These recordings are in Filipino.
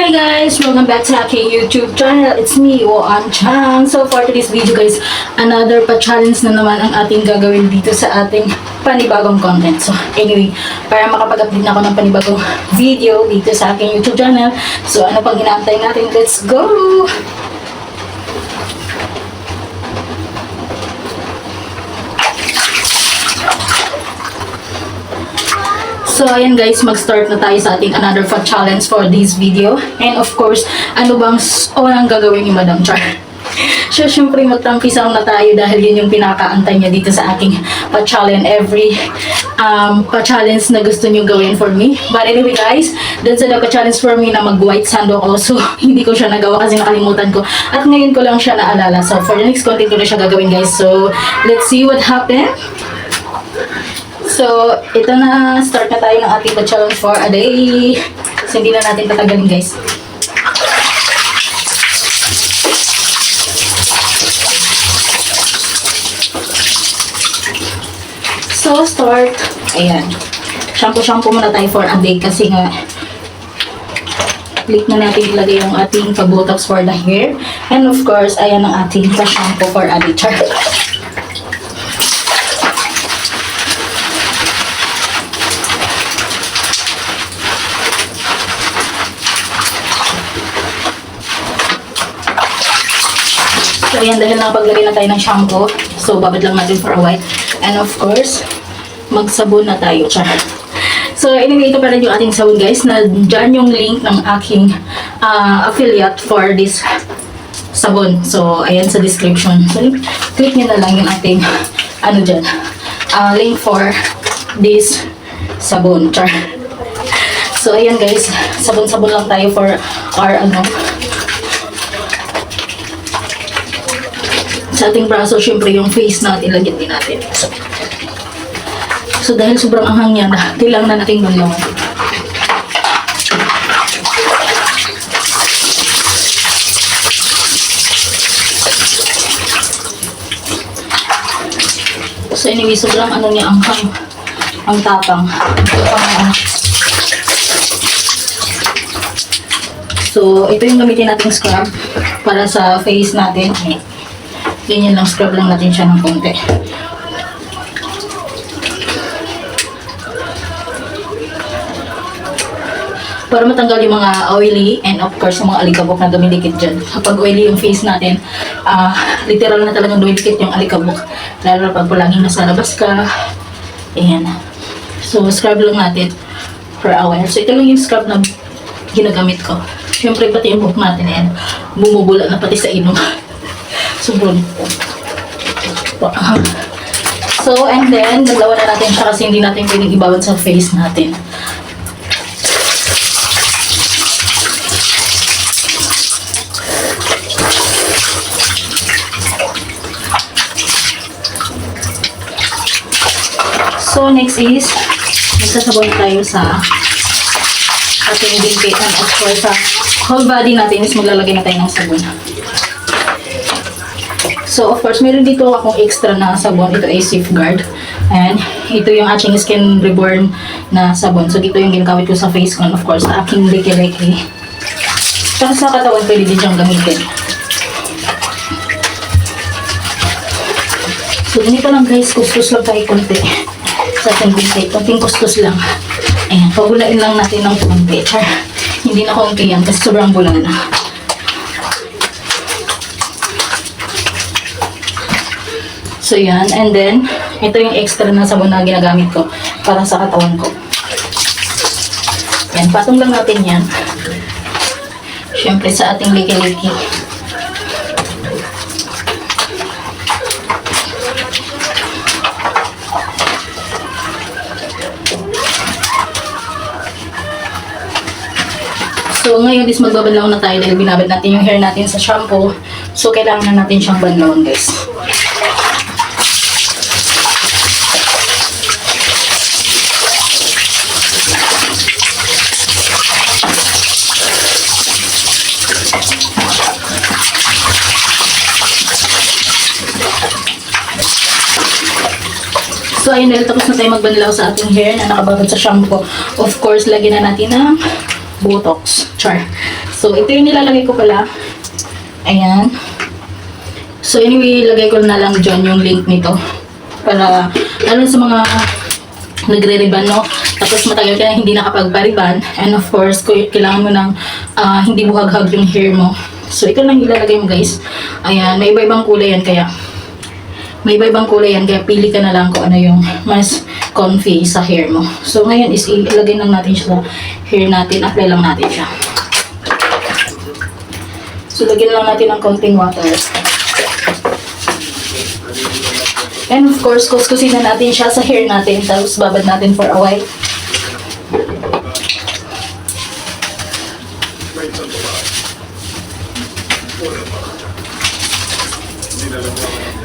Hi guys! Welcome back sa aking YouTube channel. It's me, Woan Chang. So for today's video guys, another pa-challenge na naman ang ating gagawin dito sa ating panibagong content. So anyway, para makapag-update na ako ng panibagong video dito sa aking YouTube channel. So ano pang inaantay natin? Let's go! So, ayan guys, mag-start na tayo sa ating another fun challenge for this video. And of course, ano bang unang gagawin ni Madam Char? So, syempre magtampisaw na tayo dahil yun yung pinakaantay niya dito sa aking pa-challenge. Every pa-challenge na gusto niyo gawin for me. But anyway guys, dun sa pa-challenge for me na mag-white sand ako. So, hindi ko siya nagawa kasi nakalimutan ko. At ngayon ko lang siya naalala. So, for the next content ko na siya gagawin guys. So, let's see what happened. So, ito na, start na tayo ng ating challenge for a day. So, hindi na natin patagalin guys. So, start. Ayan. Shampoo muna tayo for a day kasi nga click na natin ilagay yung ating pag-botox for the hair. And of course, ayan ang ating pa-shampoo for a day. Char. So, ayan, dahil nakapaglagay na tayo ng shampoo. So, babad lang natin for a while. And of course, magsabon na tayo. Char. So, anyway, ito pa rin yung ating sabon, guys. Na dyan yung link ng aking affiliate for this sabon. So, ayan sa description. So, click nyo na lang yung ating, dyan, link for this sabon. Char. So, ayan, guys. Sabon-sabon lang tayo for our, sa ating braso, syempre yung face natin, lagyan din natin. So dahil sobrang anghang niya, kailangan na natin banlawan. So anyway, sobrang niya, anghang. Ang tapang. So ito yung gamitin nating scrub para sa face natin. Ganyan lang, scrub lang natin siya ng konti. Para matanggal yung mga oily and of course yung mga alikabok na dumidikit dyan. Kapag oily yung face natin, literal na talagang dumidikit yung alikabok. Lalo pag palaging nasa labas ka. Ayan. So, scrub lang natin for a while. So, ito lang yung scrub na ginagamit ko. Siyempre, pati yung buhok natin, ayan, bumubula na pati sa ilong. Sobrang. So, and then, naglawan na natin siya kasi hindi natin pwedeng ibawad sa face natin. So, next is, magsasabon tayo sa ating binti and of course, sa whole body natin is maglalagay na tayo ng sabon. So, of course, meron dito akong extra na sabon. Ito ay Safeguard. And ito yung ating Skin Reborn na sabon. So, dito yung ginagawit ko sa face ko. And of course, sa aking leki-leki. Para sa katawan, pwede din siyang gamitin. So, ganito lang guys. Kuskus lang tayo konti. Sa ating binti. Konting kuskus lang. Ayan. Pagulain lang natin ng konti. Hindi na konti yan kasi sobrang bula na. So, yan. And then, ito yung extra na sabon na ginagamit ko para sa katawan ko. Yan. Patong lang natin yan. Siyempre, sa ating liki-liki. So, ngayon is magbabanlaw na tayo dahil binabad natin yung hair natin sa shampoo. So, kailangan na natin siyang banlawan, guys. So, ayun, dahil tapos na tayo magbanlaw sa ating hair na nakababad sa shampoo. Of course, lagyan na natin ng Botox. Char. So, ito yung nilalagay ko pala. Ayan. So, anyway, lagay ko na lang dyan yung link nito. Para, lalo sa mga nagre-riban, no? Tapos matagal ka na hindi nakapagpariban. And of course, kailangan mo ng hindi buhag-hag yung hair mo. So, ito lang ilalagay mo, guys. Ayan, may iba-ibang kulay yan, kaya pili ka na lang kung ano yung mas comfy sa hair mo. So, ngayon is ilagay lang natin siya sa hair natin. Apply lang natin siya. So, lagyan lang natin ng konting water. And of course, kuskusin na natin siya sa hair natin. Tapos, babad natin for a while.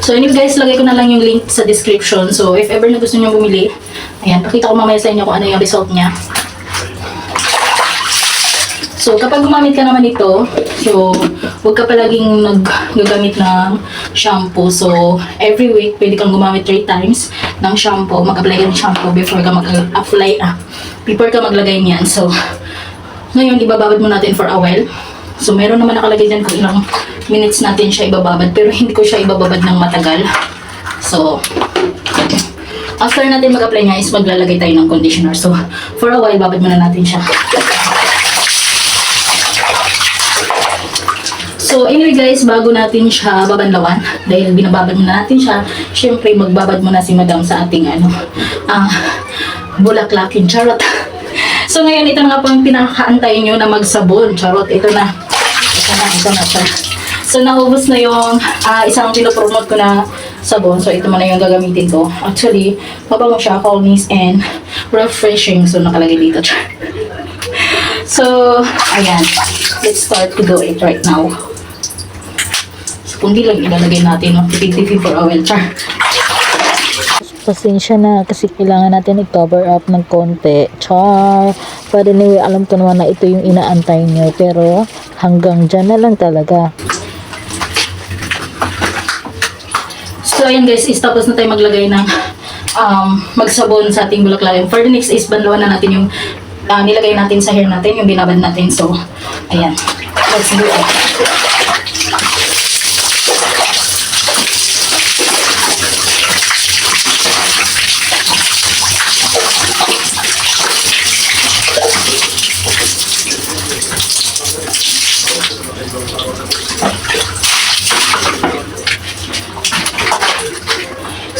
So, anyway guys, lagay ko na lang yung link sa description. So, if ever na gusto nyo bumili, ayan, pakita ko mamaya sa inyo kung ano yung result niya. So, kapag gumamit ka naman ito, so, huwag ka palaging nagagamit ng shampoo. So, every week, pwede kang gumamit 3 times ng shampoo. Mag-apply ka ng shampoo before ka maglagay niyan. So, ngayon, ibababad mo natin for a while. So, meron naman nakalagay dyan kung ilang minutes natin siya ibababad. Pero hindi ko siya ibababad ng matagal. So, after natin mag-apply niya is maglalagay tayo ng conditioner. So, for a while, babad muna natin siya. So, anyway guys, bago natin siya babanlawan, dahil binababad muna natin siya, syempre magbabad muna si madam sa ating bulaklakin, charot. So, ngayon, ito na nga po yung pinakaantay nyo na magsabon, charot. Ito na siya. So, naubos na yung isang pinopromote ko na sabon. So, ito muna yung gagamitin ko. Actually, mabango siya, calming and refreshing. So, nakalagay dito. So, ayan. Let's start to do it right now. So, kung di lang ilalagay natin, no? Tipid-tipid for a while. Char. Pasensya na kasi kailangan natin i-cover up ng konti. Char. But anyway, alam ko naman na ito yung inaantay nyo. Pero hanggang dyan na lang talaga. So, ayan guys, is tapos na tayo maglagay ng magsabon sa ating bulaklak. For the next is banlawan na natin yung nilagay natin sa hair natin, yung binabad natin. So, ayan. Let's do it.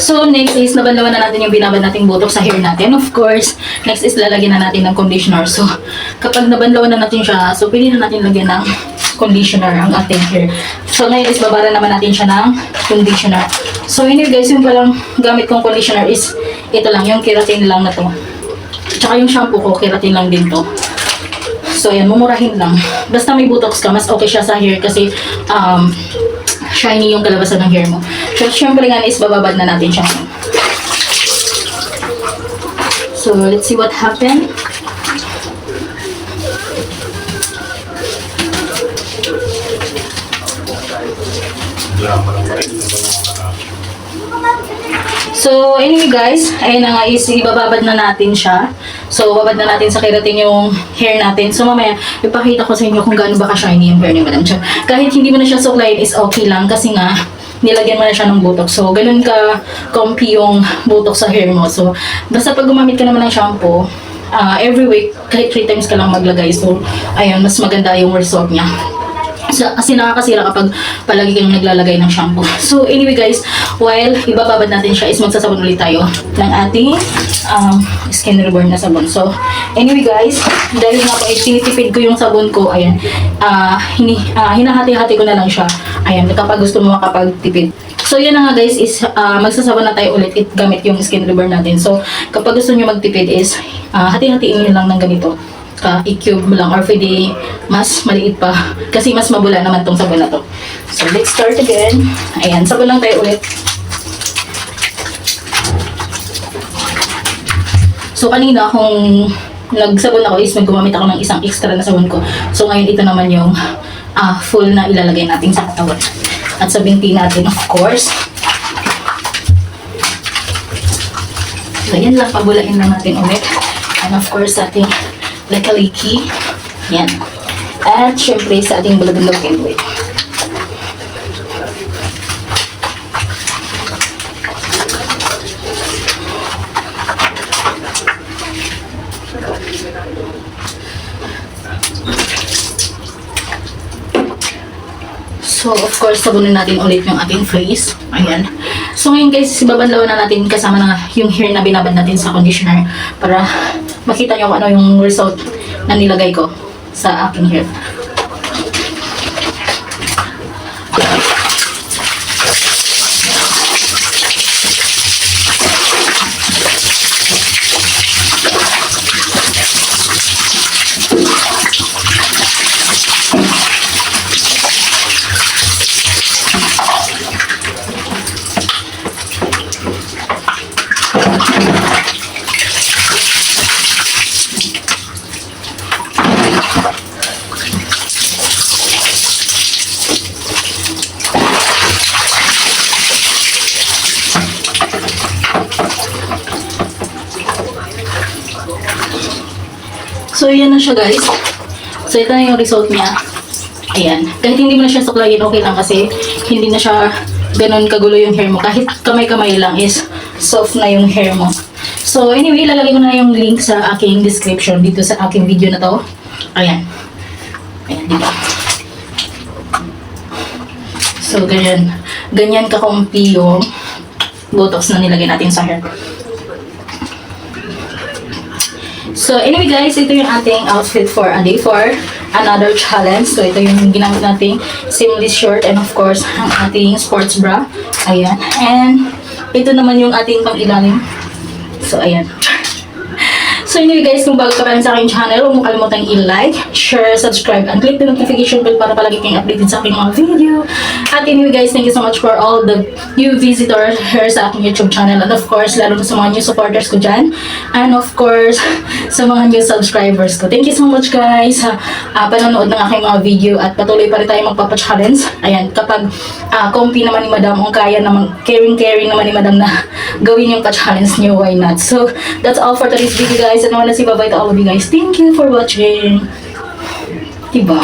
So, next is nabanlawan na natin yung binabad nating botox sa hair natin. Of course, next is lalagyan na natin ng conditioner. So, kapag nabanlawan na natin siya, so pwede na natin lagyan ng conditioner ang ating hair. So, ngayon is babara naman natin siya ng conditioner. So, anyway guys, yung palang gamit kong conditioner is ito lang, yung keratin lang na to. Tsaka yung shampoo ko, keratin lang din to. So, ayan, mumurahin lang. Basta may botox ka, mas okay siya sa hair kasi shiny yung kalabasan ng hair mo. So, syempre nga is bababad na natin siya. So, let's see what happened. So, anyway guys, ayun na nga is ibababad na natin siya. So, babad na natin sa keratin yung hair natin. So, mamaya, ipakita ko sa inyo kung gaano ba ka-shiny yung hair ni Madam Chang. Kahit hindi mo na siya suklayin is okay lang kasi nga, nilagyan mo na siya ng botox. So, ganun ka comfy yung botox sa hair mo. So, basta pag gumamit ka naman ng shampoo, every week, kahit 3 times ka lang maglagay. So, ayun, mas maganda yung result niya. So, kasi nakakasira kapag palagi kang naglalagay ng shampoo. So, anyway guys, while ibababad natin siya is magsasabon ulit tayo ng ating skin reborn na sabon. So, anyway guys, dahil nga po ay tinitipid ko yung sabon ko, ayan, hinahati-hati ko na lang siya. Ayan, kapag gusto mo makapagtipid. So, yan na nga guys, is magsasabon na tayo ulit gamit yung skin reborn natin. So, kapag gusto nyo magtipid is, hati-hatiin nyo lang ng ganito. I-cube mo lang or pwede mas maliit pa kasi mas mabula naman tong sabon na to. So, let's start again. Ayan, sabon lang tayo ulit. So, kanina kung nagsabon ako is gumamit ako ng isang extra na sabon ko. So, ngayon ito naman yung full na ilalagay natin sa katawan. At sa binti natin, of course. So, yan lang, pabulain lang natin ulit. And of course, ating like a leaky. Yan. At syempre sa ating balagandog anyway. So, of course, sabunin natin ulit yung ating face. Ayan. So, ngayon guys, babanlawan na natin kasama na yung hair na binabad natin sa conditioner para makita nyo kung ano yung result na nilagay ko sa aking hair. So, yan na siya guys. So, ito na yung result niya. Ayan. Kahit hindi mo na siya suklayin, okay lang kasi hindi na siya ganun kagulo yung hair mo. Kahit kamay-kamay lang is soft na yung hair mo. So, anyway, ilalagay ko na yung link sa aking description dito sa aking video na to. Ayan. Ayan, diba? So, ganyan. Ganyan kakumpi yung botox na nilagay natin sa hair. So, anyway guys, ito yung ating outfit for a day for another challenge. So, ito yung ginamit nating seamless short and of course, ang ating sports bra. Ayan. And, ito naman yung ating pang-ilalim. So, ayan. So, anyway guys, kung bago ka pa rin sa aking channel, huwag mo kalimutang i-like, share, subscribe, and click the notification bell para palagi kayong updated sa aking mga video. At anyway guys, thank you so much for all the new visitors here sa aking YouTube channel. And of course, lalo na sa mga new supporters ko dyan. And of course, sa mga new subscribers ko. Thank you so much guys sa panonood ng aking mga video. At patuloy pa rin tayo magpapa-challenge. Ayan, kapag comfy naman ni Madam, kung kaya naman, caring naman ni Madam na gawin yung pa-challenge niyo, why not? So, that's all for today's video guys. And I wanna say bye-bye to all of you guys. Thank you for watching. Diba?